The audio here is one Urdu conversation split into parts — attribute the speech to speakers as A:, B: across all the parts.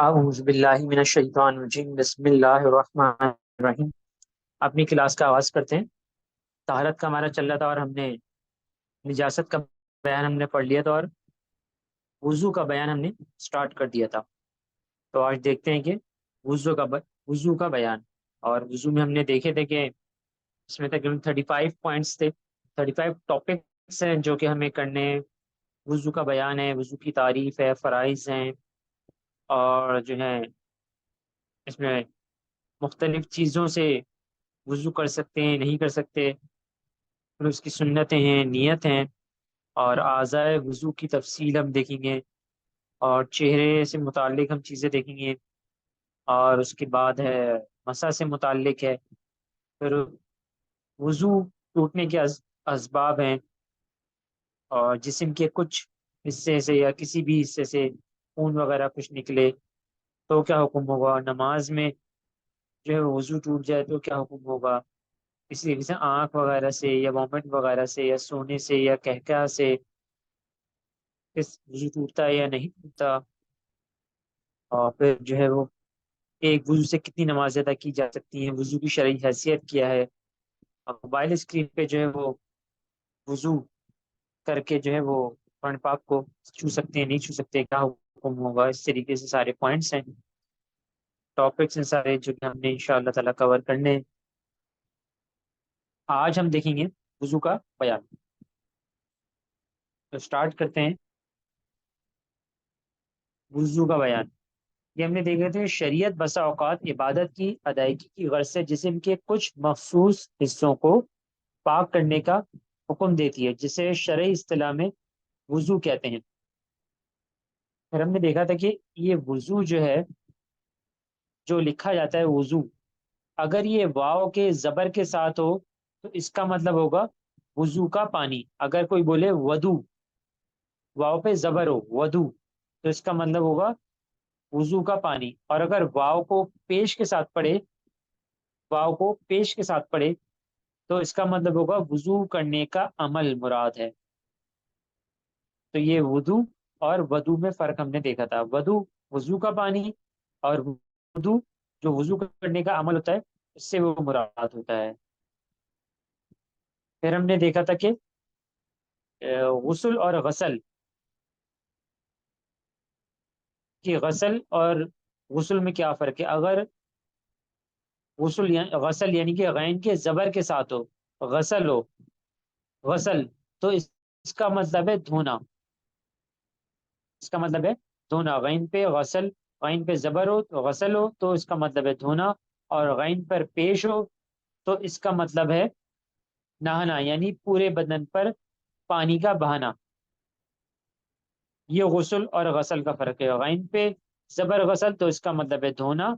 A: اعوذ باللہ من الشیطان الرجیم بسم اللہ الرحمن الرحیم۔ اپنی کلاس کا آغاز کرتے ہیں۔ طہارت کا ہمارا چل رہا تھا اور ہم نے نجاست کا بیان ہم نے پڑھ لیا تھا اور وضو کا بیان ہم نے سٹارٹ کر دیا تھا۔ تو آج دیکھتے ہیں کہ وضو کا بیان، اور وضو میں ہم نے دیکھے تھے کہ اس میں تقریباً 35 پوائنٹس تھے، 35 ٹاپکس ہیں جو کہ ہمیں کرنے ہیں۔ وضو کا بیان ہے، وضو کی تعریف ہے، فرائض ہیں، اور جو ہے اس میں مختلف چیزوں سے وضو کر سکتے ہیں نہیں کر سکتے، پھر اس کی سنتیں ہیں، نیت ہیں، اور اعضاء وضو کی تفصیل ہم دیکھیں گے، اور چہرے سے متعلق ہم چیزیں دیکھیں گے، اور اس کے بعد ہے مسح سے متعلق ہے، پھر وضو ٹوٹنے کے اسباب ہیں، اور جسم کے کچھ حصے سے یا کسی بھی حصے سے خون وغیرہ کچھ نکلے تو کیا حکم ہوگا، نماز میں جو ہے وضو ٹوٹ جائے تو کیا حکم ہوگا، کسی طریقے سے آنکھ وغیرہ سے یا وومٹ وغیرہ سے یا سونے سے یا قہقہ سے کس وضو ٹوٹتا ہے یا نہیں ٹوٹتا، اور پھر جو ہے وہ ایک وضو سے کتنی نمازیں ادا کی جا سکتی ہیں، وضو کی شرعی حیثیت کیا ہے، اور موبائل اسکرین پہ جو ہے وہ وضو کر کے جو ہے وہ قرآن پاک کو چھو سکتے ہیں نہیں چھو سکتے، کیا حکم ہوگا، اس طریقے سے سارے پوائنٹس ہیں، ٹاپکس ہیں سارے جو کہ ہم نے انشاءاللہ تعالیٰ کور کرنے ہیں۔ آج ہم دیکھیں گے وضو کا بیان، تو سٹارٹ کرتے ہیں وضو کا بیان۔ یہ ہم نے دیکھے تھے، شریعت بسا اوقات عبادت کی ادائیگی کی غرض سے جسم کے کچھ مخصوص حصوں کو پاک کرنے کا حکم دیتی ہے، جسے شرعی اصطلاح میں وضو کہتے ہیں۔ پھر ہم نے دیکھا تھا کہ یہ وضو جو ہے، جو لکھا جاتا ہے وضو، اگر یہ واو کے زبر کے ساتھ ہو تو اس کا مطلب ہوگا وضو کا پانی۔ اگر کوئی بولے ودو، واو پہ زبر ہو ودو، تو اس کا مطلب ہوگا وضو کا پانی، اور اگر واو کو پیش کے ساتھ پڑھے، واو کو پیش کے ساتھ پڑھے تو اس کا مطلب ہوگا وضو کرنے کا عمل مراد ہے۔ تو یہ وضو اور ودو میں فرق ہم نے دیکھا تھا، ودو وضو کا پانی، اور ودو جو وضو کرنے کا عمل ہوتا ہے اس سے وہ مراد ہوتا ہے۔ پھر ہم نے دیکھا تھا کہ غسل اور غسل کہ غسل اور غسل میں کیا فرق ہے۔ اگر غسل یعنی کہ غین کے زبر کے ساتھ ہو، غسل ہو، غسل، تو اس کا مطلب ہے دھونا، اس کا مطلب ہے دھونا۔ غین پہ غسل، غین پہ زبر ہو تو غسل ہو تو اس کا مطلب ہے دھونا، اور غین پر پیش ہو تو اس کا مطلب ہے نہانا، یعنی پورے بدن پر پانی کا بہانا۔ یہ غسل اور غسل کا فرق ہے۔ غین پہ زبر غسل تو اس کا مطلب ہے دھونا،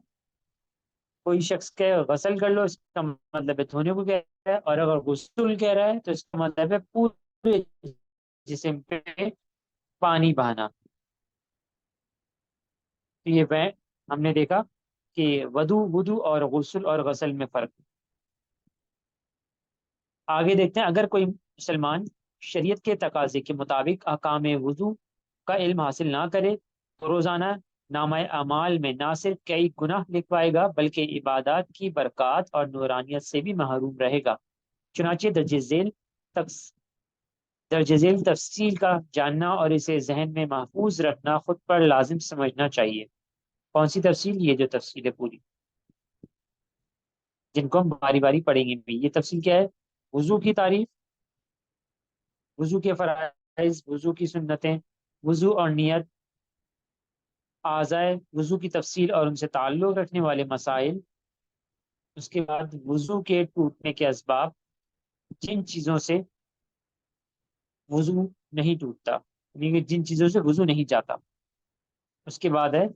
A: کوئی شخص کہ غسل کر لو اس کا مطلب ہے دھونے کو کہہ رہا ہے، اور اگر غسل کہہ رہا ہے تو اس کا مطلب ہے پورے جسم پہ پانی بہانا۔ تو یہ وہ ہم نے دیکھا کہ ودو اور غسل اور غسل میں فرق۔ آگے دیکھتے ہیں، اگر کوئی مسلمان شریعت کے تقاضے کے مطابق احکام وضو کا علم حاصل نہ کرے تو روزانہ نامہ اعمال میں نہ صرف کئی گناہ لکھ پائے گا بلکہ عبادات کی برکات اور نورانیت سے بھی محروم رہے گا۔ چنانچہ درج ذیل تفصیل کا جاننا اور اسے ذہن میں محفوظ رکھنا خود پر لازم سمجھنا چاہیے۔ کون سی تفصیل؟ یہ جو تفصیل ہے پوری، جن کو ہم باری باری پڑھیں گے بھی۔ یہ تفصیل کیا ہے؟ وضو کی تعریف، وضو کے فرائض، وضو کی سنتیں، وضو اور نیت، اعضاء وضو کی تفصیل اور ان سے تعلق رکھنے والے مسائل، اس کے بعد وضو کے ٹوٹنے کے اسباب، جن چیزوں سے وضو نہیں ٹوٹتا، یعنی کہ جن چیزوں سے وضو نہیں جاتا، اس کے بعد ہے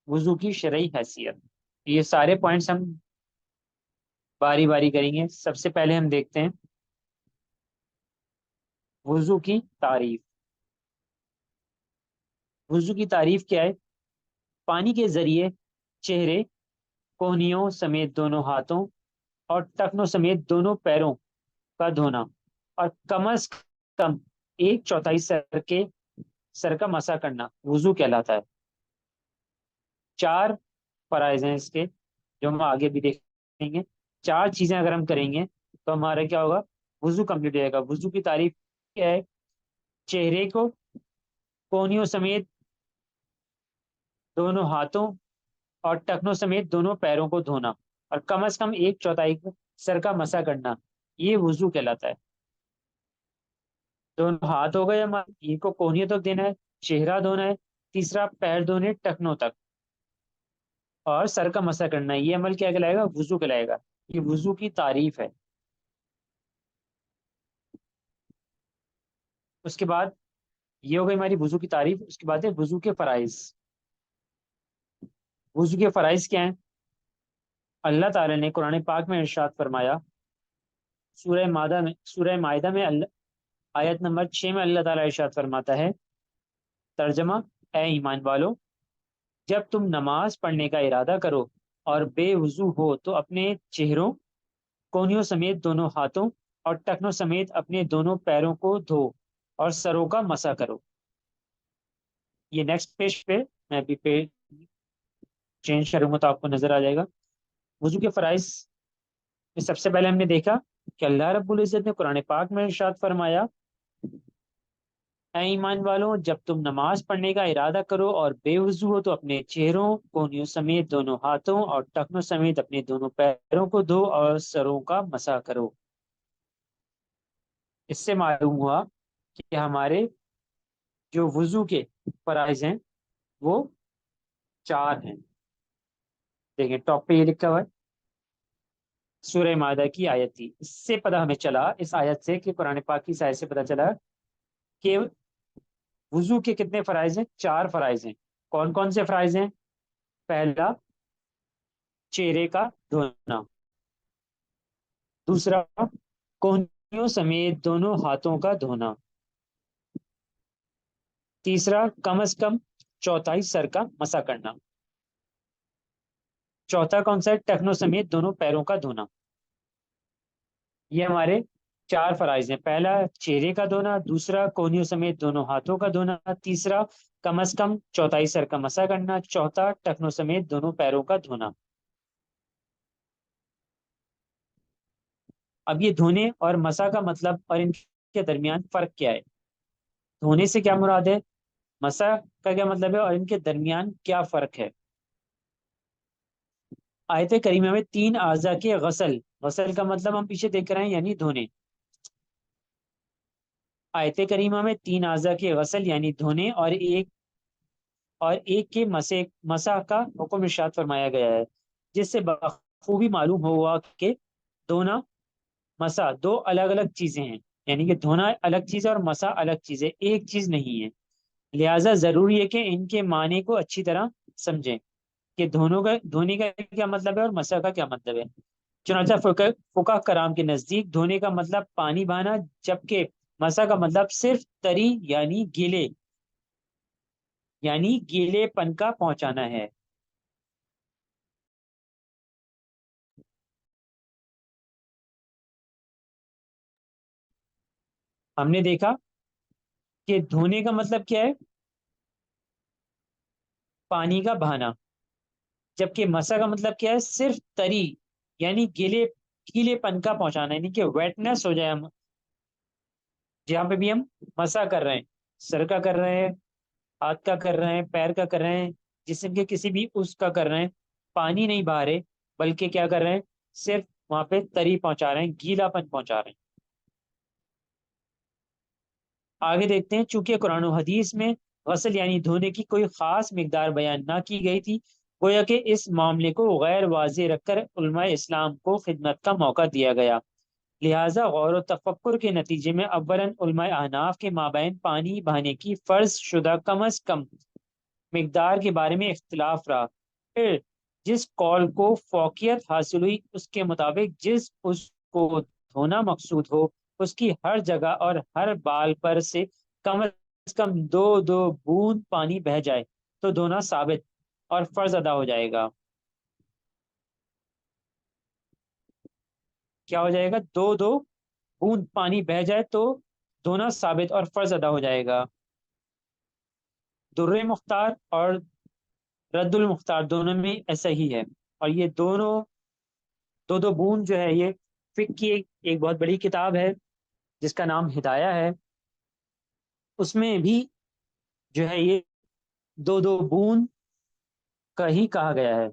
A: وضو کی شرعی حیثیت۔ یہ سارے پوائنٹس ہم باری باری کریں گے۔ سب سے پہلے ہم دیکھتے ہیں وضو کی تعریف۔ وضو کی تعریف کیا ہے؟ پانی کے ذریعے چہرے، کوہنیوں سمیت دونوں ہاتھوں اور ٹخنوں سمیت دونوں پیروں کا دھونا، اور کم از کم ایک چوتھائی سر کا مسح کرنا وضو کہلاتا ہے۔ 4 فرائض ہیں اس کے، جو ہم آگے بھی دیکھیں گے۔ 4 چیزیں اگر ہم کریں گے تو ہمارا کیا ہوگا، وضو کمپلیٹ ہو جائے گا۔ وضو کی تعریف کیا ہے، چہرے کو کونیوں سمیت دونوں ہاتھوں اور ٹخنوں سمیت دونوں پیروں کو دھونا، اور کم از کم 1/4 سر کا مسح کرنا، یہ وضو کہلاتا ہے۔ دونوں ہاتھ ہو گئے ہمارے، یہ کو کونیوں تک دینا ہے، چہرہ دھونا ہے، تیسرا پیر دھونے ٹخنوں تک، اور سر کا مسح کرنا ہے۔ یہ عمل کیا کہلائے گا، وضو کہلائے گا۔ یہ وضو کی تعریف ہے۔ اس کے بعد یہ ہو گئی ہماری وضو کی تعریف۔ اس کے بعد ہے وضو کے فرائض۔ وضو کے فرائض کیا ہیں؟ اللہ تعالی نے قرآن پاک میں ارشاد فرمایا، سورہ مائدہ میں آیت نمبر 6 میں اللہ تعالی ارشاد فرماتا ہے، ترجمہ: اے ایمان والو، جب تم نماز پڑھنے کا ارادہ کرو اور بے وضو ہو تو اپنے چہروں، کونیوں سمیت دونوں ہاتھوں اور ٹخنوں سمیت اپنے دونوں پیروں کو دھو اور سروں کا مسح کرو۔ یہ نیکسٹ پیج پہ، میں ابھی پیج چینج کروں گا تو آپ کو نظر آ جائے گا۔ وضو کے فرائض میں سب سے پہلے ہم نے دیکھا کہ اللہ رب العزت نے قرآن پاک میں ارشاد فرمایا، اے ایمان والوں، جب تم نماز پڑھنے کا ارادہ کرو اور بے وضو ہو تو اپنے چہروں، کونیوں سمیت دونوں ہاتھوں اور ٹخنوں سمیت اپنے دونوں پیروں کو دھو اور سروں کا مسح کرو۔ اس سے معلوم ہوا کہ ہمارے جو وضو کے فرائض ہیں وہ 4 ہیں۔ دیکھیں ٹاپ پہ یہ لکھا ہوا ہے، سورہ مائدہ کی آیت تھی۔ اس سے پتہ ہمیں چلا، اس آیت سے، کہ قرآن پاک کی اس آیت سے پتہ چلا کہ وضو کے کتنے فرائض ہیں، 4 فرائض ہیں۔ کون کون سے فرائض ہیں؟ پہلا، چہرے کا دھونا۔ دوسرا، کونیوں سمیت دونوں ہاتھوں کا دھونا۔ تیسرا، کم از کم چوتھائی سر کا مسح کرنا۔ چوتھا کون سا ہے؟ ٹخنوں سمیت دونوں پیروں کا دھونا۔ یہ ہمارے 4 فرائض ہیں۔ پہلا، چہرے کا دھونا۔ دوسرا، کونیوں سمیت دونوں ہاتھوں کا دھونا۔ تیسرا، کم از کم چوتھائی سر کا مسح کرنا۔ چوتھا، ٹخنوں سمیت دونوں پیروں کا دھونا۔ اب یہ دھونے اور مسح کا مطلب اور ان کے درمیان فرق کیا ہے؟ دھونے سے کیا مراد ہے، مسح کا کیا مطلب ہے، اور ان کے درمیان کیا فرق ہے؟ آیت کریمہ میں 3 اعضاء کے غسل کا مطلب ہم پیچھے دیکھ رہے ہیں، یعنی دھونے۔ آیت کریمہ میں 3 اعضاء کے غسل یعنی دھونے اور ایک کے مسح کا حکم ارشاد فرمایا گیا ہے، جس سے بخوبی معلوم ہوا کہ دھونا، مسح 2 الگ الگ چیزیں ہیں، یعنی کہ دھونا الگ چیز ہے اور مسح الگ چیز ہے، ایک چیز نہیں ہے۔ لہٰذا ضروری ہے کہ ان کے معنی کو اچھی طرح سمجھیں کہ دھونے کا کیا مطلب ہے اور مسح کا کیا مطلب ہے۔ چنانچہ فقہ کرام کے نزدیک دھونے کا مطلب پانی بہانا، جبکہ مسح کا مطلب صرف تری یعنی گیلے پن کا پہنچانا ہے۔ ہم نے دیکھا کہ دھونے کا مطلب کیا ہے، پانی کا بہانا، جبکہ مسح کا مطلب کیا ہے، صرف تری یعنی گیلے پن کا پہنچانا، یعنی کہ ویٹنس ہو جائے، ہم جہاں پہ بھی ہم مسح کر رہے ہیں، سر کا کر رہے ہیں، ہاتھ کا کر رہے ہیں، پیر کا کر رہے ہیں، جسم کے کسی بھی اس کا کر رہے ہیں، پانی نہیں بہا رہے، بلکہ کیا کر رہے ہیں، صرف وہاں پہ تری پہنچا رہے ہیں، گیلا پن پہنچا رہے ہیں۔ آگے دیکھتے ہیں، چونکہ قرآن و حدیث میں غسل یعنی دھونے کی کوئی خاص مقدار بیان نہ کی گئی تھی، گویا کہ اس معاملے کو غیر واضح رکھ کر علماء اسلام کو خدمت کا موقع دیا گیا۔ لہٰذا غور و تفکر کے نتیجے میں اولاً علماء احناف کے مابین پانی بہانے کی فرض شدہ کم از کم مقدار کے بارے میں اختلاف رہا۔ پھر جس قول کو فوقیت حاصل ہوئی، اس کے مطابق اس کو دھونا مقصود ہو، اس کی ہر جگہ اور ہر بال پر سے کم از کم 2 بوند پانی بہہ جائے تو دھونا ثابت اور فرض ادا ہو جائے گا۔ کیا ہو جائے گا؟ 2 بوند پانی بہہ جائے تو دھونا ثابت اور فرض ادا ہو جائے گا۔ در مختار اور رد المختار، دونوں میں ایسا ہی ہے۔ اور یہ دونوں دو دو بوند جو ہے یہ فقہ کی ایک بہت بڑی کتاب ہے جس کا نام ہدایہ ہے، اس میں بھی جو ہے یہ دو دو بوند کا ہی کہا گیا ہے۔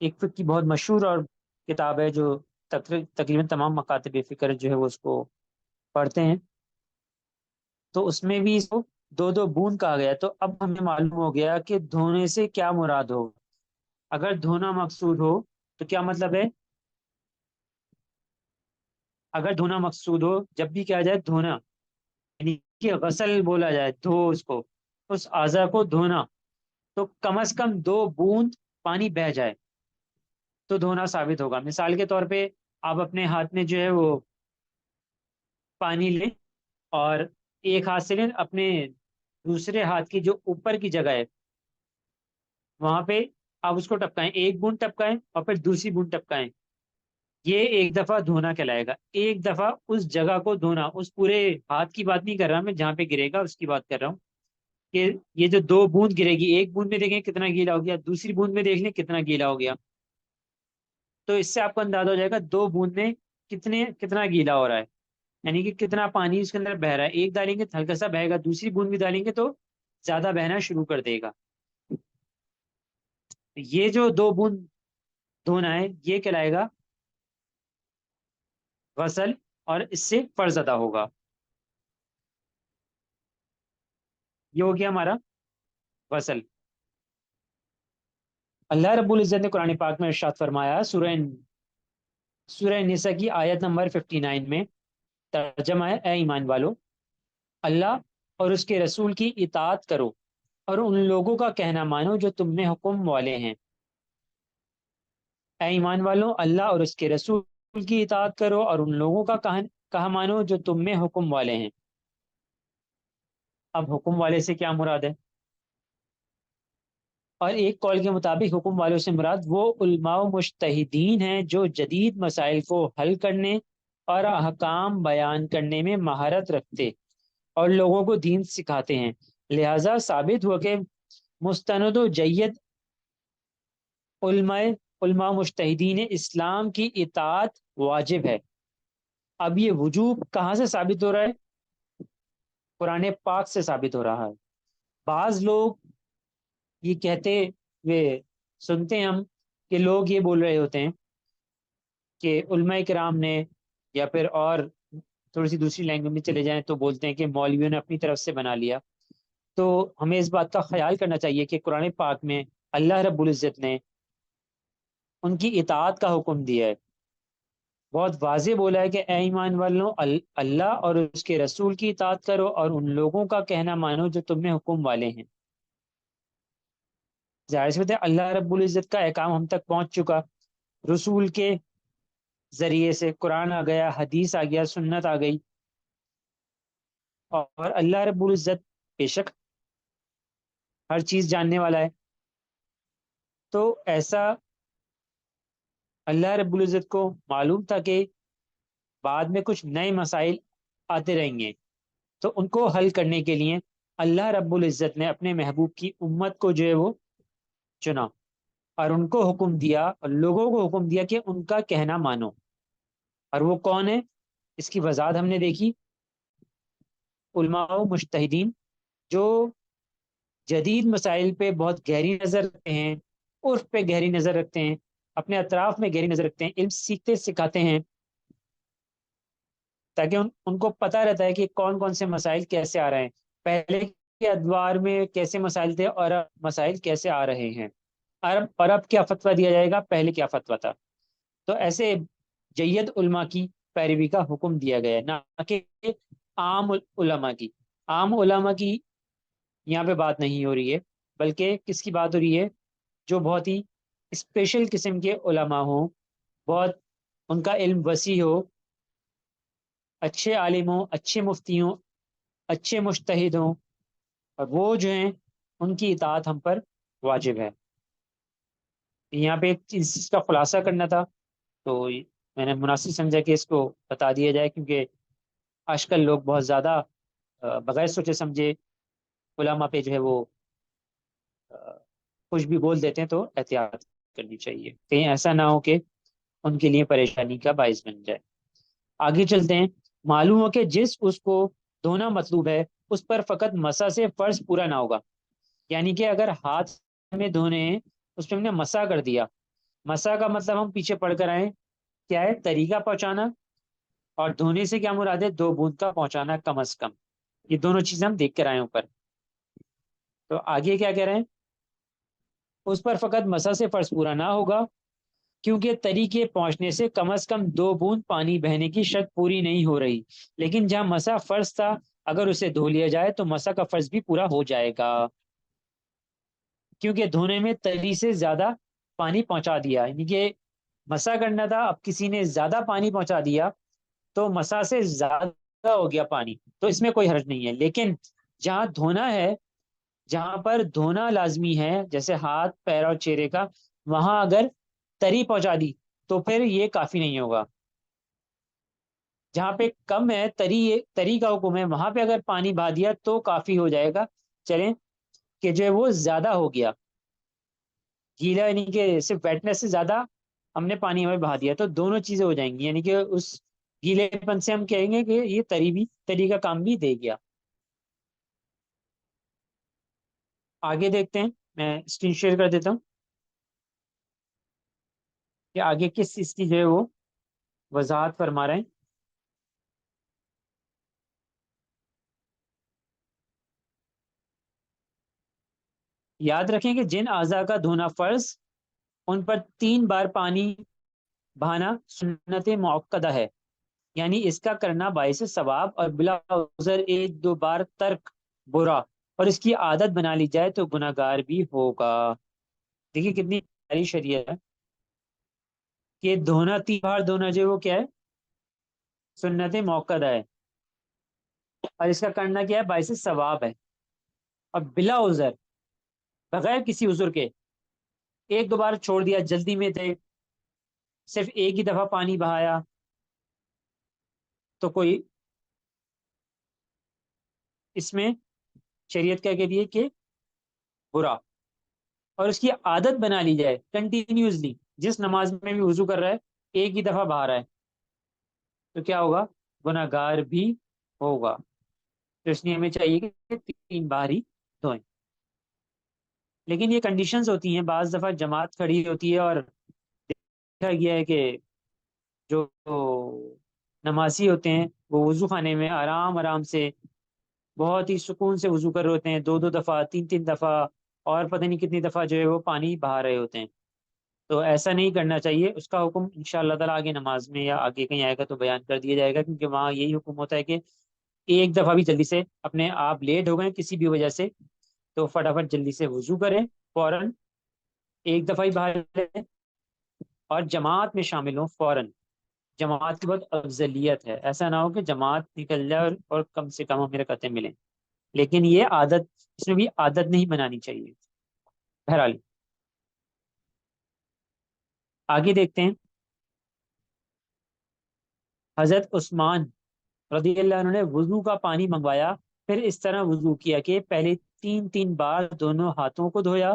A: ایک فقہ کی بہت مشہور اور کتاب ہے جو تقریباً تمام مکاتب فکر جو ہے وہ اس کو پڑھتے ہیں، تو اس میں بھی اس کو دو دو بوند کہا گیا۔ تو اب ہمیں معلوم ہو گیا کہ دھونے سے کیا مراد ہو۔ اگر دھونا مقصود ہو تو کیا مطلب ہے؟ اگر دھونا مقصود ہو، جب بھی کیا جائے دھونا، یعنی کہ غسل بولا جائے، دھو اس کو، اس اعضا کو دھونا، تو کم از کم دو بوند پانی بہ جائے تو دھونا ثابت ہوگا۔ مثال کے طور پہ آپ اپنے ہاتھ میں جو ہے وہ پانی لیں، اور ایک ہاتھ سے لیں، اپنے دوسرے ہاتھ کی جو اوپر کی جگہ ہے وہاں پہ آپ اس کو ٹپکائیں، ایک بوند ٹپکائیں اور پھر دوسری بوند ٹپکائیں، یہ ایک دفعہ دھونا کہلائے گا۔ ایک دفعہ اس جگہ کو دھونا، اس پورے ہاتھ کی بات نہیں کر رہا میں، جہاں پہ گرے گا اس کی بات کر رہا ہوں کہ یہ جو دو بوند گرے گی، ایک بوند میں دیکھیں کتنا گیلا ہو گیا، دوسری بوند میں دیکھ لیں کتنا گیلا ہو گیا، تو اس سے آپ کو اندازہ ہو جائے گا دو بوند میں کتنا گیلا ہو رہا ہے، یعنی کہ کتنا پانی اس کے اندر بہ رہا ہے۔ ایک ڈالیں گے تو ہلکا سا بہے گا، دوسری بوند بھی ڈالیں گے تو زیادہ بہنا شروع کر دے گا۔ یہ جو دو بوند دھونا ہے یہ کہلائے گا غسل، اور اس سے فرض ادا ہوگا۔ یہ ہو گیا ہمارا غسل۔ اللہ رب العزت نے قرآن پاک میں ارشاد فرمایا، سورہ نساء کی آیت نمبر 59 میں، ترجمہ ہے: اے ایمان والو، اللہ اور اس کے رسول کی اطاعت کرو اور ان لوگوں کا کہنا مانو جو تم میں حکم والے ہیں۔ اے ایمان والو، اللہ اور اس کے رسول کی اطاعت کرو اور ان لوگوں کا کہا مانو جو تم میں حکم والے ہیں۔ اب حکم والے سے کیا مراد ہے؟ اور ایک قول کے مطابق حکم والوں سے مراد وہ علماء و مجتہدین ہیں جو جدید مسائل کو حل کرنے اور احکام بیان کرنے میں مہارت رکھتے اور لوگوں کو دین سکھاتے ہیں۔ لہذا ثابت ہوا کہ مستند و جید علماء مجتہدین اسلام کی اطاعت واجب ہے۔ اب یہ وجوب کہاں سے ثابت ہو رہا ہے؟ قرآن پاک سے ثابت ہو رہا ہے۔ بعض لوگ یہ کہتے ہوئے سنتے ہیں ہم کہ لوگ یہ بول رہے ہوتے ہیں کہ علماء کرام نے، یا پھر اور تھوڑی سی دوسری لینگویج میں چلے جائیں تو بولتے ہیں کہ مولویوں نے اپنی طرف سے بنا لیا۔ تو ہمیں اس بات کا خیال کرنا چاہیے کہ قرآن پاک میں اللہ رب العزت نے ان کی اطاعت کا حکم دیا ہے، بہت واضح بولا ہے کہ اے ایمان والوں، اللہ اور اس کے رسول کی اطاعت کرو اور ان لوگوں کا کہنا مانو جو تم میں حکم والے ہیں۔ ظاہر سی بات ہے اللہ رب العزت کا احکام ہم تک پہنچ چکا، رسول کے ذریعے سے قرآن آ گیا، حدیث آ گیا، سنت آ گئی، اور اللہ رب العزت بے شک ہر چیز جاننے والا ہے۔ تو ایسا اللہ رب العزت کو معلوم تھا کہ بعد میں کچھ نئے مسائل آتے رہیں گے، تو ان کو حل کرنے کے لیے اللہ رب العزت نے اپنے محبوب کی امت کو جو ہے وہ چنا، اور ان کو حکم دیا اور لوگوں کو حکم دیا کہ ان کا کہنا مانو۔ اور وہ کون ہے؟ اس کی وضاحت ہم نے دیکھی، علماء و مجتہدین جو جدید مسائل پہ بہت گہری نظر رکھتے ہیں، عرف پہ گہری نظر رکھتے ہیں، اپنے اطراف میں گہری نظر رکھتے ہیں، علم سیکھتے سکھاتے ہیں، تاکہ ان کو پتہ رہتا ہے کہ کون کون سے مسائل کیسے آ رہے ہیں، پہلے کے ادوار میں کیسے مسائل تھے اور اب مسائل کیسے آ رہے ہیں، اور اب کیا فتویٰ دیا جائے گا، پہلے کیا فتویٰ تھا۔ تو ایسے جید علماء کی پیروی کا حکم دیا گیا ہے، نہ کہ عام علماء کی۔ عام علماء کی یہاں پہ بات نہیں ہو رہی ہے، بلکہ کس کی بات ہو رہی ہے؟ جو بہت ہی اسپیشل قسم کے علماء ہوں، بہت ان کا علم وسیع ہو، اچھے عالم ہوں، اچھے مفتی ہوں، اچھے مجتہد ہوں، اور وہ جو ہیں ان کی اطاعت ہم پر واجب ہے۔ یہاں پہ ایک چیز کا خلاصہ کرنا تھا، تو میں نے مناسب سمجھا کہ اس کو بتا دیا جائے، کیونکہ آج کل لوگ بہت زیادہ بغیر سوچے سمجھے علماء پہ جو ہے وہ کچھ بھی بول دیتے ہیں تو احتیاط کرنی چاہیے، کہیں ایسا نہ ہو کہ ان کے لیے پریشانی کا باعث بن جائے۔ آگے چلتے ہیں۔ معلوم ہو کہ جس اس کو دھونا مطلوب ہے اس پر فقط مسح سے فرض پورا نہ ہوگا، یعنی کہ اگر ہاتھ میں دھونے ہیں اس پہ ہم نے مسح کر دیا، مسح کا مطلب ہم پیچھے پڑھ کر آئے کیا ہے، طریقہ پہنچانا، اور دھونے سے کیا مراد ہے، 2 بوند کا پہنچانا کم از کم۔ یہ دونوں چیزیں ہم دیکھ کر آئے اوپر۔ تو آگے کیا کہہ رہے ہیں، اس پر فقط مسح سے فرض پورا نہ ہوگا کیونکہ تری کے پہنچنے سے کم از کم 2 بوند پانی بہنے کی شرط پوری نہیں ہو رہی، لیکن جہاں مسح فرض تھا اگر اسے دھو لیا جائے تو مسح کا فرض بھی پورا ہو جائے گا، کیونکہ دھونے میں تری سے زیادہ پانی پہنچا دیا، یعنی کہ مسح کرنا تھا، اب کسی نے زیادہ پانی پہنچا دیا تو مسح سے زیادہ ہو گیا پانی، تو اس میں کوئی حرج نہیں ہے۔ لیکن جہاں دھونا ہے، جہاں پر دھونا لازمی ہے جیسے ہاتھ پیر اور چہرے کا، وہاں اگر تری پہنچا دی تو پھر یہ کافی نہیں ہوگا۔ جہاں پہ کم ہے، تری کا حکم ہے، وہاں پہ اگر پانی بہا دیا تو کافی ہو جائے گا۔ چلیں کہ جو ہے وہ زیادہ ہو گیا گیلا، یعنی کہ صرف ویٹنس سے زیادہ ہم نے پانی میں بہا دیا تو دونوں چیزیں ہو جائیں گی، یعنی کہ اس گیلے پن سے ہم کہیں گے کہ یہ تری کا کام بھی دے گیا۔ آگے دیکھتے ہیں، میں اسکرین شیئر کر دیتا ہوں کہ آگے کس چیز کی جو ہے وہ وضاحت فرما رہے ہیں۔ یاد رکھیں کہ جن اعضاء کا دھونا فرض ان پر 3 بار پانی بہانا سنت موقدہ ہے، یعنی اس کا کرنا باعث ثواب، اور بلا عذر 1-2 بار ترک برا، اور اس کی عادت بنا لی جائے تو گناہگار بھی ہوگا۔ دیکھیے کتنی پیاری شریعت ہے کہ دھونا 3 بار دھونا جو ہے وہ کیا ہے، سنت موقدہ ہے، اور اس کا کرنا کیا ہے، باعث ثواب ہے، اور بلا عذر، بغیر کسی عذر کے 1-2 بار چھوڑ دیا، جلدی میں تھے، صرف ایک ہی دفعہ پانی بہایا تو کوئی اس میں شریعت کیا کہتی ہے کہ برا، اور اس کی عادت بنا لی جائے کنٹینیوسلی، جس نماز میں بھی وضو کر رہا ہے ایک ہی دفعہ بہا رہا ہے تو کیا ہوگا، گناہگار بھی ہوگا۔ تو اس لیے ہمیں چاہیے کہ 3 بار ہی دھوئیں۔ لیکن یہ کنڈیشنز ہوتی ہیں، بعض دفعہ جماعت کھڑی ہوتی ہے اور دیکھا گیا ہے کہ جو نمازی ہوتے ہیں وہ وضو خانے میں آرام آرام سے بہت ہی سکون سے وضو کر رہے ہوتے ہیں، 2-2 دفعہ 3-3 دفعہ، اور پتہ نہیں کتنی دفعہ جو ہے وہ پانی بہا رہے ہوتے ہیں۔ تو ایسا نہیں کرنا چاہیے، اس کا حکم انشاءاللہ تعالیٰ آگے نماز میں یا آگے کہیں آئے گا تو بیان کر دیا جائے گا، کیونکہ وہاں یہی حکم ہوتا ہے کہ ایک دفعہ بھی جلدی سے اپنے آپ لیٹ ہو گئے کسی بھی وجہ سے تو فٹافٹ جلدی سے وضو کریں، فوراً ایک دفعہ ہی بہا لیں، اور جماعت میں شامل ہوں فوراً۔ جماعت کی بہت افضلیت ہے، ایسا نہ ہو کہ جماعت نکل جائے اور کم سے کم ہمیں رکعتیں ملیں، لیکن یہ عادت، اس میں بھی عادت نہیں بنانی چاہیے۔ بہرحال آگے دیکھتے ہیں۔ حضرت عثمان رضی اللہ عنہ نے وضو کا پانی منگوایا، پھر اس طرح وضو کیا کہ پہلے 3-3 بار دونوں ہاتھوں کو دھویا،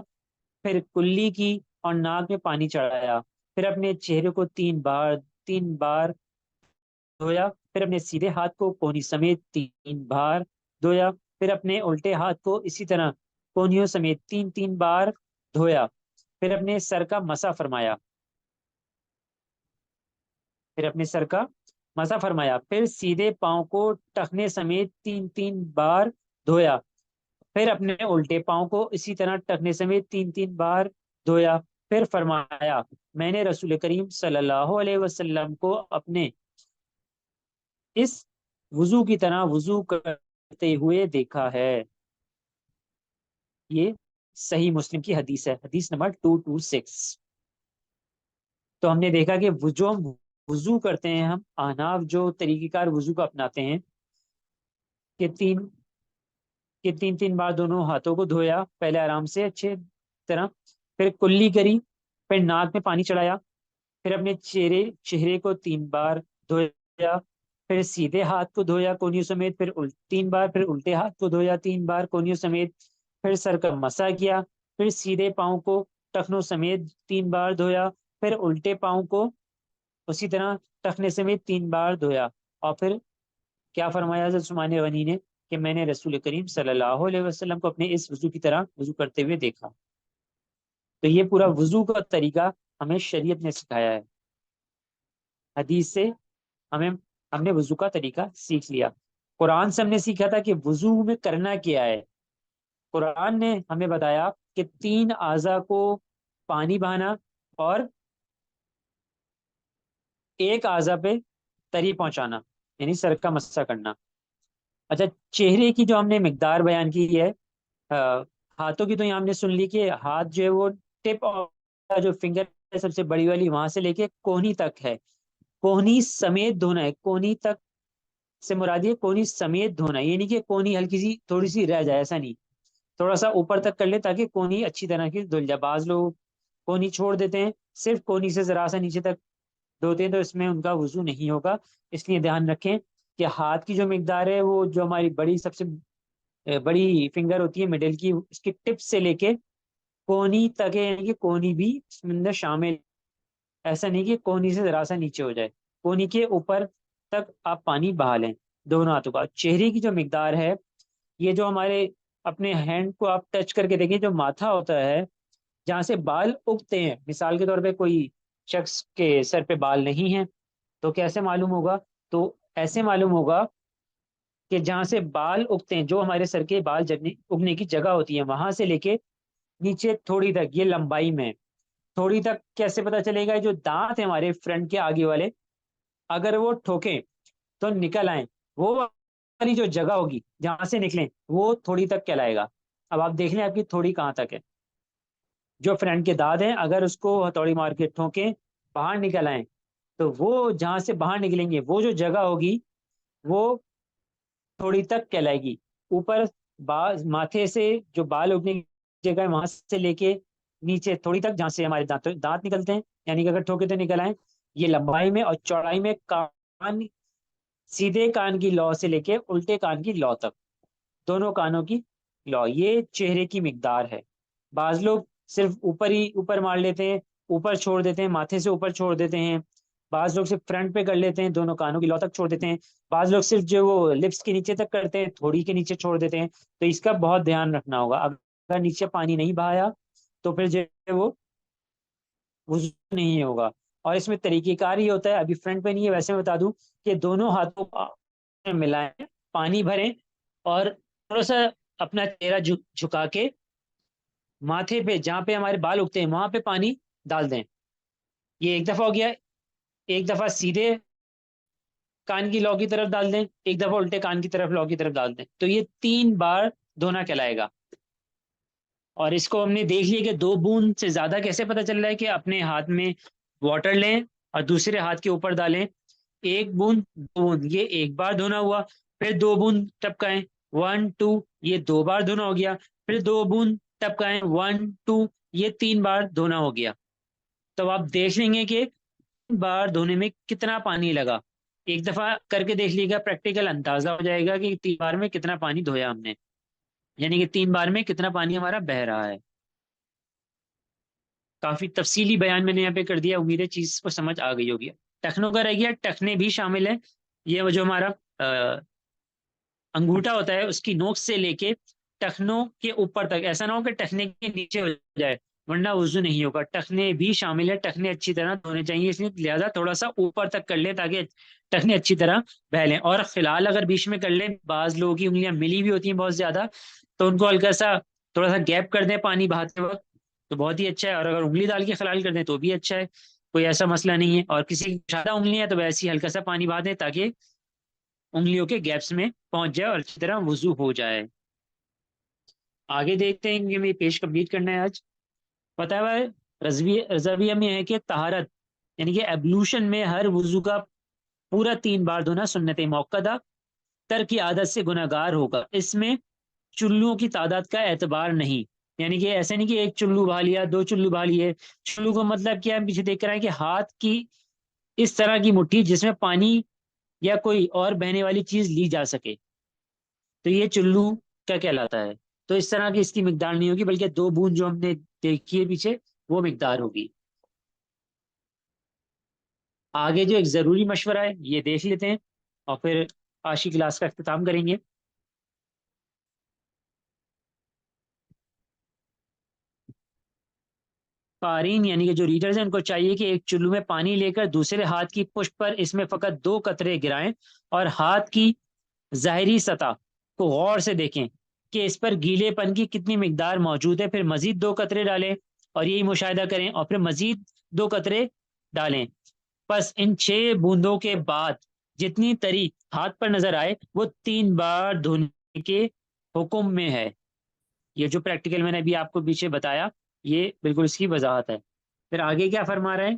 A: پھر کلی کی اور ناک میں پانی چڑھایا، پھر اپنے چہرے کو 3 بار دھویا، پھر اپنے سیدھے ہاتھ کو کونی سمیت 3 بار دھویا، پھر اپنے الٹے ہاتھ کو اسی طرح کونیوں سمیت 3-3 بار دھویا، پھر اپنے سر کا مسح فرمایا، پھر اپنے سر کا مسح فرمایا، پھر سیدھے پاؤں کو ٹخنے سمیت 3-3 بار دھویا، پھر اپنے الٹے پاؤں کو اسی طرح ٹخنے سمیت 3-3 بار دھویا، پھر فرمایا میں نے رسول کریم صلی اللہ علیہ وسلم کو اپنے اس وضو کی طرح وضو کرتے ہوئے دیکھا ہے۔ یہ صحیح مسلم کی حدیث ہے، حدیث نمبر 226۔ تو ہم نے دیکھا کہ جو ہم وضو کرتے ہیں، ہم احناف جو طریقہ کار وضو کا اپناتے ہیں کہ 3-3 بار دونوں ہاتھوں کو دھویا، پہلے آرام سے اچھے طرح، پھر کلی کری، پھر ناک میں پانی چڑھایا، پھر اپنے چہرے کو 3 بار دھویا، پھر سیدھے ہاتھ کو دھویا کونیوں سمیت، پھر 3 بار، پھر الٹے ہاتھ کو دھویا 3 بار کونیوں سمیت، پھر سر کا مسح کیا، پھر سیدھے پاؤں کو ٹخنوں سمیت 3 بار دھویا، پھر الٹے پاؤں کو اسی طرح ٹخنے سمیت 3 بار دھویا، اور پھر کیا فرمایا حضرت عثمان غنی نے کہ میں نے رسول کریم صلی اللہ علیہ وسلم کو اپنے اس وضو کی طرح وضو کرتے ہوئے دیکھا۔ تو یہ پورا وضو کا طریقہ ہمیں شریعت نے سکھایا ہے، حدیث سے ہمیں ہم نے وضو کا طریقہ سیکھ لیا۔ قرآن سے ہم نے سیکھا تھا کہ وضو میں کرنا کیا ہے۔ قرآن نے ہمیں بتایا کہ 3 اعضاء کو پانی بہانا اور ایک اعضاء پہ تری پہنچانا، یعنی سر کا مسح کرنا۔ اچھا، چہرے کی جو ہم نے مقدار بیان کی ہے، ہاتھوں کی تو یہاں ہم نے سن لی کہ ہاتھ جو ہے وہ ٹپ جو فنگر ہے سب سے بڑی والی وہاں سے لے کے کوہنی تک ہے، کوہنی سمیت دھونا ہے۔ کوہنی تک سے مراد یہ کونی سمیت دھونا ہے، یہ نہیں کہ کونی ہلکی سی تھوڑی سی رہ جائے، ایسا نہیں، تھوڑا سا اوپر تک کر لے تاکہ کونی اچھی طرح کی دھل جائے۔ بعض لوگ کونی چھوڑ دیتے ہیں، صرف کونی سے ذرا سا نیچے تک دھوتے ہیں، تو اس میں ان کا وضو نہیں ہوگا۔ اس لیے دھیان رکھیں کہ ہاتھ کی جو مقدار ہے وہ جو ہماری بڑی سب سے بڑی فنگر ہوتی ہے مڈل کی، اس کی ٹپ سے لے کے کونی تک ہے، یعنی کہ کونی بھی اس میں اندر شامل، ایسا نہیں کہ کونی سے ذرا سا نیچے ہو جائے، کونی کے اوپر تک آپ پانی بہا لیں دونوں ہاتھوں کا۔ چہرے کی جو مقدار ہے، یہ جو ہمارے اپنے ہینڈ کو آپ ٹچ کر کے دیکھیں، جو ماتھا ہوتا ہے جہاں سے بال اگتے ہیں، مثال کے طور پہ کوئی شخص کے سر پہ بال نہیں ہیں تو کیسے معلوم ہوگا؟ تو ایسے معلوم ہوگا کہ جہاں سے بال اگتے ہیں، جو ہمارے سر کے بال اگنے کی جگہ ہوتی ہے، وہاں سے لے کے نیچے تھوڑی تک، یہ لمبائی میں تھوڑی تک کیسے پتا چلے گا؟ جو دانت ہیں ہمارے فرنٹ کے آگے والے، اگر وہ ٹھوکیں تو نکل آئیں، وہ والی جو جگہ ہوگی جہاں سے نکلیں وہ تھوڑی تک کہلائے گا۔ اب آپ دیکھ لیں آپ کی تھوڑی کہاں تک ہے، جو فرنٹ کے دانت ہیں اگر اس کو ہتھوڑی مار کے ٹھوکیں باہر نکل آئیں، تو وہ جہاں سے باہر نکلیں گے وہ جو جگہ ہوگی وہ تھوڑی تک کہلائے گی۔ اوپر ماتھے سے جو بال اگنے کی جگہ ہے وہاں سے لے کے نیچے تھوڑی تک جہاں سے ہمارے دانت نکلتے ہیں، یعنی کہ اگر ٹھوکے تو نکل آئیں، یہ لمبائی میں، اور چوڑائی میں کان، سیدھے کان کی لو سے لے کے الٹے کان کی لو تک، دونوں کانوں کی لو، یہ چہرے کی مقدار ہے۔ بعض لوگ صرف اوپر ہی اوپر مار لیتے ہیں، اوپر چھوڑ دیتے ہیں، ماتھے سے اوپر چھوڑ دیتے ہیں۔ بعض لوگ صرف فرنٹ پہ کر لیتے ہیں، دونوں کانوں کی لو تک چھوڑ دیتے ہیں۔ بعض لوگ صرف جو وہ لپس کے نیچے تک کرتے ہیں، تھوڑی کے نیچے چھوڑ دیتے ہیں۔ تو اس کا بہت دھیان رکھنا ہوگا، اگر نیچے پانی نہیں بہایا تو پھر جو ہے وہ وضو نہیں ہوگا۔ اور اس میں طریقہ کار ہی ہوتا ہے، ابھی فرنٹ پہ نہیں ہے، ویسے میں بتا دوں کہ دونوں ہاتھوں کو ملائیں، پانی بھریں، اور تھوڑا سا اپنا چہرہ جھکا کے ماتھے پہ جہاں پہ ہمارے بال اگتے ہیں وہاں پہ پانی ڈال دیں۔ یہ ایک دفعہ ہو گیا، ایک دفعہ سیدھے کان کی لو کی طرف ڈال دیں، ایک دفعہ الٹے کان کی طرف لو کی طرف ڈال دیں، تو یہ 3 بار دھونا کہلائے گا۔ اور اس کو ہم نے دیکھ لیا کہ 2 بوند سے زیادہ کیسے پتہ چل رہا ہے؟ کہ اپنے ہاتھ میں واٹر لیں اور دوسرے ہاتھ کے اوپر ڈالیں، 1 بوند 2 بوند، یہ 1 بار دھونا ہوا، پھر 2 بوند ٹپکائیں، 1 2، یہ 2 بار دھونا ہو گیا، پھر 2 بوند ٹپکائیں، 1 2، یہ 3 بار دھونا ہو گیا۔ تو آپ دیکھ لیں گے کہ بار دھونے میں کتنا پانی لگا، ایک دفعہ کر کے دیکھ لیے گا، پریکٹیکل اندازہ ہو جائے گا کہ 3 بار میں کتنا پانی دھویا ہم نے، یعنی کہ 3 بار میں کتنا پانی ہمارا بہ رہا ہے۔ کافی تفصیلی بیان میں نے یہاں پہ کر دیا، امید ہے چیز کو سمجھ آ گئی ہوگی۔ ٹخنوں کا رہ گیا، ٹخنے بھی شامل ہے، یہ جو ہمارا انگوٹھا ہوتا ہے اس کی نوک سے لے کے ٹخنوں کے اوپر تک، ایسا نہ ہو کہ ٹخنے کے نیچے ہو جائے ورنہ وضو نہیں ہوگا۔ ٹخنے بھی شامل ہے، ٹخنے اچھی طرح دھونے چاہیے، اس لیے لہٰذا تھوڑا سا اوپر تک کر لیں تاکہ ٹخنے اچھی طرح بہ لیں، اور خلال اگر بیچ میں کر لیں، بعض لوگوں کی انگلیاں ملی بھی ہوتی ہیں بہت زیادہ، تو ان کو ہلکا سا تھوڑا سا گیپ کر دیں پانی بہاتے وقت تو بہت ہی اچھا ہے، اور اگر انگلی ڈال کے خلال کر دیں تو بھی اچھا ہے، کوئی ایسا مسئلہ نہیں ہے۔ اور کسی کی زیادہ انگلیاں تو ویسے ہی ہلکا سا پانی بہا دیں تاکہ انگلیوں کے گیپس میں پہنچ جائے اور اچھی طرح وضو ہو جائے۔ آگے دیکھتے ہیں کہ ہمیں پیش کمپلیٹ کرنا ہے آج۔ پتہ ہے رضویہ میں ہے کہ طہارت یعنی کہ ایبلوشن میں ہر وضو کا پورا 3 بار دھونا سنت موقدہ، ترک عادت سے گناہ گار ہوگا۔ اس میں چلوں کی تعداد کا اعتبار نہیں، یعنی کہ ایسے نہیں کہ 1 چلو بہا لیا، 2 چلو بہا لیے۔ چلو کا مطلب کیا ہے؟ پیچھے دیکھ کر آئے کہ ہاتھ کی اس طرح کی مٹھی جس میں پانی یا کوئی اور بہنے والی چیز لی جا سکے، تو یہ چلو کیا کہلاتا ہے۔ تو اس طرح کی اس کی مقدار نہیں ہوگی، بلکہ 2 بوند جو ہم نے دیکھی ہے پیچھے وہ مقدار ہوگی۔ آگے جو ایک ضروری مشورہ ہے یہ دیکھ لیتے ہیں اور پھر آج کی کلاس کا اختتام کریں گے۔ قارئین یعنی کہ جو ریڈرز ہیں ان کو چاہیے کہ ایک چلو میں پانی لے کر دوسرے ہاتھ کی پشت پر اس میں فقط 2 قطرے گرائیں اور ہاتھ کی ظاہری سطح کو غور سے دیکھیں کہ اس پر گیلے پن کی کتنی مقدار موجود ہے، پھر مزید 2 قطرے ڈالیں اور یہی مشاہدہ کریں اور پھر مزید 2 قطرے ڈالیں۔ پس ان 6 بوندوں کے بعد جتنی تری ہاتھ پر نظر آئے وہ 3 بار دھونے کے حکم میں ہے۔ یہ جو پریکٹیکل میں نے ابھی آپ کو پیچھے بتایا یہ بالکل اس کی وضاحت ہے۔ پھر آگے کیا فرما رہے ہیں،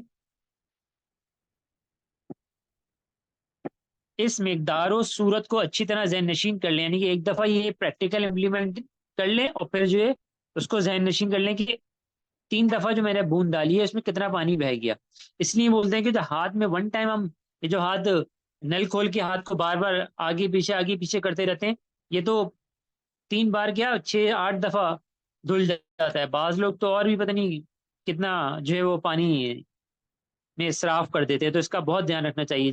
A: اس مقدار و صورت کو اچھی طرح ذہن نشین کر لیں، یعنی کہ ایک دفعہ یہ پریکٹیکل امپلیمنٹ کر لیں اور پھر جو ہے اس کو ذہن نشین کر لیں کہ 3 دفعہ جو میں نے بوند ڈالی ہے اس میں کتنا پانی بہہ گیا۔ اس لیے بولتے ہیں کہ جو ہاتھ میں ون ٹائم ہم یہ جو ہاتھ نل کھول کے ہاتھ کو بار بار آگے پیچھے کرتے رہتے ہیں، یہ تو 3 بار کیا 6-8 دفعہ دھل جاتا ہے۔ بعض لوگ تو اور بھی پتہ نہیں کتنا جو ہے وہ پانی میں اسراف کر دیتے ہیں، تو اس کا بہت دھیان رکھنا چاہیے۔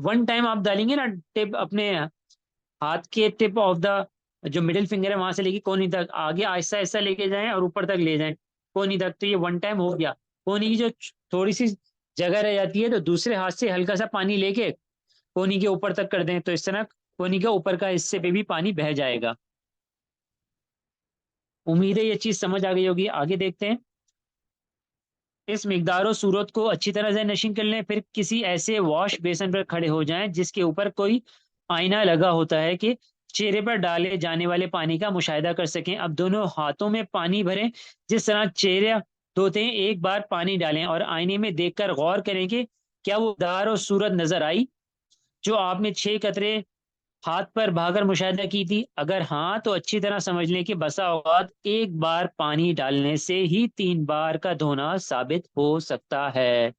A: ون ٹائم آپ ڈالیں گے نا ٹپ اپنے ہاتھ کے ٹپ آف دا جو مڈل فنگر ہے وہاں سے لے کے کونی تک آگے آہستہ آہستہ لے کے جائیں اور اوپر تک لے جائیں کونی تک، تو یہ ون ٹائم ہو گیا۔ کونی کی جو تھوڑی سی جگہ رہ جاتی ہے تو دوسرے ہاتھ سے ہلکا سا پانی لے کے کونی کے اوپر تک کر دیں، تو اس طرح کونی کے اوپر کا حصے پہ بھی پانی بہہ جائے گا۔ امید ہے یہ چیز سمجھ آ گئی ہوگی۔ آگے دیکھتے ہیں، اس مقدار و صورت کو اچھی طرح ذہن نشین کر لیں، پھر کسی ایسے واش بیسن پر کھڑے ہو جائیں جس کے اوپر کوئی آئینہ لگا ہوتا ہے کہ چہرے پر ڈالے جانے والے پانی کا مشاہدہ کر سکیں۔ اب دونوں ہاتھوں میں پانی بھریں، جس طرح چہرے دھوتے ہیں ایک بار پانی ڈالیں اور آئینے میں دیکھ کر غور کریں کہ کیا وہ مقدار و صورت نظر آئی جو آپ نے 6 قطرے ہاتھ پر بہا کر مشاہدہ کی تھی۔ اگر ہاں تو اچھی طرح سمجھ لیں کہ بسا اوقات ایک بار پانی ڈالنے سے ہی 3 بار کا دھونا ثابت ہو سکتا ہے،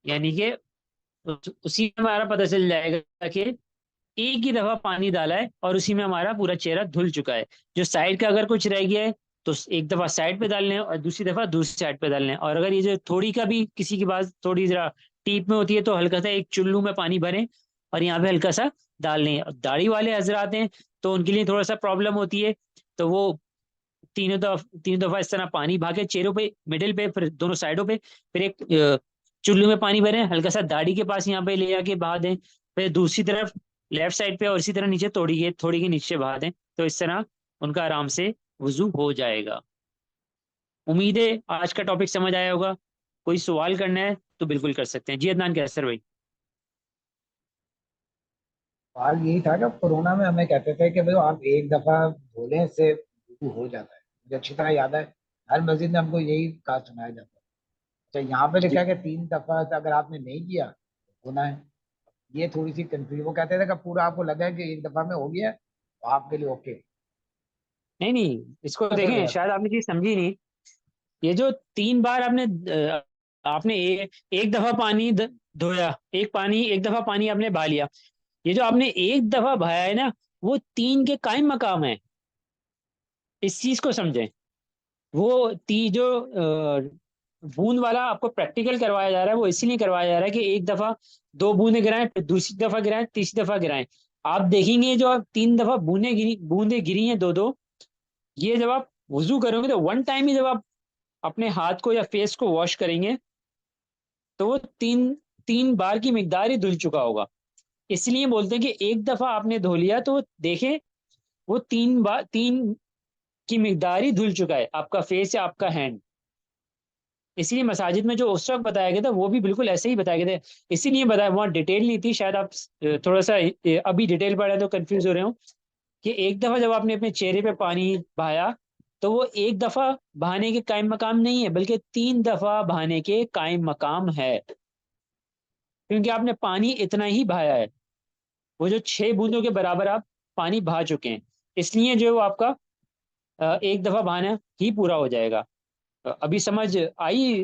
A: یعنی کہ اسی میں ہمارا پتہ چل جائے گا کہ ایک ہی دفعہ پانی ڈالا ہے اور اسی میں ہمارا پورا چہرہ دھل چکا ہے۔ جو سائڈ کا اگر کچھ رہ گیا ہے تو ایک دفعہ سائڈ پہ ڈال لیں اور دوسری دفعہ دوسری سائڈ پہ ڈال لیں، اور اگر یہ جو تھوڑی کا بھی کسی کی بات تھوڑی ذرا ٹیپ میں ہوتی ہے تو ہلکا سا ایک چلو میں پانی بھریں اور یہاں پہ ہلکا سا ڈال لیں۔ داڑھی والے حضرات ہیں تو ان کے لیے تھوڑا سا پرابلم ہوتی ہے، تو وہ تین دفعہ اس طرح پانی بھا کے چہروں پہ مڈل پہ پھر دونوں سائڈوں پہ پھر ایک چلو میں پانی بھریں، ہلکا سا داڑھی کے پاس یہاں پہ لے آ کے بہا دیں، پھر دوسری طرف لیفٹ سائڈ پہ اور اسی طرح نیچے تھوڑی کے نیچے بہا دیں، تو اس طرح ان کا آرام سے وضو ہو جائے گا۔ امید ہے آج کا ٹاپک سمجھ آیا ہوگا۔ کوئی سوال کرنا ہے تو بالکل کر سکتے ہیں۔ جی عدنان کیسر بھائی۔
B: سوال یہی تھا کہ کورونا میں ہمیں کہتے تھے کہ بھائی آپ ایک دفعہ بولیں سے وضو ہو جاتا ہے، مجھے اچھی طرح یاد ہے ہر مسجد میں ہم کو یہی کہا سنایا جاتا ہے۔ اچھا یہاں پہ
A: جی
B: لکھا ہے کہ 3 دفعہ اگر آپ نے نہیں کیا تو ہونا ہے، یہ تھوڑی سی کنفیوژن۔ وہ کہتے تھے کہ پورا آپ کو لگا ہے کہ ایک دفعہ میں ہو گیا تو آپ کے لیے اوکے
A: نہیں، اس کو
B: ہو
A: دیکھیں،
B: گیا تھا۔
A: شاید آپ نے چیز سمجھی نہیں۔ یہ جو 3 بار آپ نے ایک دفعہ پانی دھویا، ایک دفعہ پانی آپ نے بہا لیا، یہ جو آپ نے ایک دفعہ بہایا ہے نا وہ 3 کے قائم مقام ہے۔ اس چیز کو سمجھیں، وہ جو بوند والا آپ کو پریکٹیکل کروایا جا رہا ہے وہ اسی لیے کروایا جا رہا ہے کہ ایک دفعہ 2 بوندیں گرائیں، پھر دوسری دفعہ گرائیں، تیسری دفعہ گرائیں۔ آپ دیکھیں گے جو آپ 3 دفعہ بوندیں گری ہیں دو، یہ جب آپ وضو کرو گے تو ون ٹائم ہی جب آپ اپنے ہاتھ کو یا فیس کو واش کریں گے تو وہ تین بار کی مقدار ہی دھل چکا ہوگا۔ اس لیے بولتے ہیں کہ ایک دفعہ آپ نے دھو لیا تو دیکھیں وہ 3 کی مقدار ہی دھل چکا ہے، آپ کا فیس یا آپ کا ہینڈ۔ اسی لیے مساجد میں جو اس وقت بتایا گیا تھا وہ بھی بالکل ایسے ہی بتایا گیا تھا، اسی لیے بتایا، وہاں ڈیٹیل نہیں تھی، شاید آپ تھوڑا سا ابھی ڈیٹیل پڑھ رہے تو کنفیوز ہو رہے ہوں کہ ایک دفعہ جب آپ نے اپنے چہرے پہ پانی بہایا تو وہ ایک دفعہ بہانے کے قائم مقام نہیں ہے بلکہ 3 دفعہ بہانے کے قائم مقام ہے، کیونکہ آپ نے پانی اتنا ہی بہایا ہے، وہ جو 6 بوندوں کے برابر آپ پانی بہا چکے ہیں، اس لیے جو وہ آپ کا ایک دفعہ بہانا ہی پورا ہو جائے گا۔ ابھی سمجھ آئی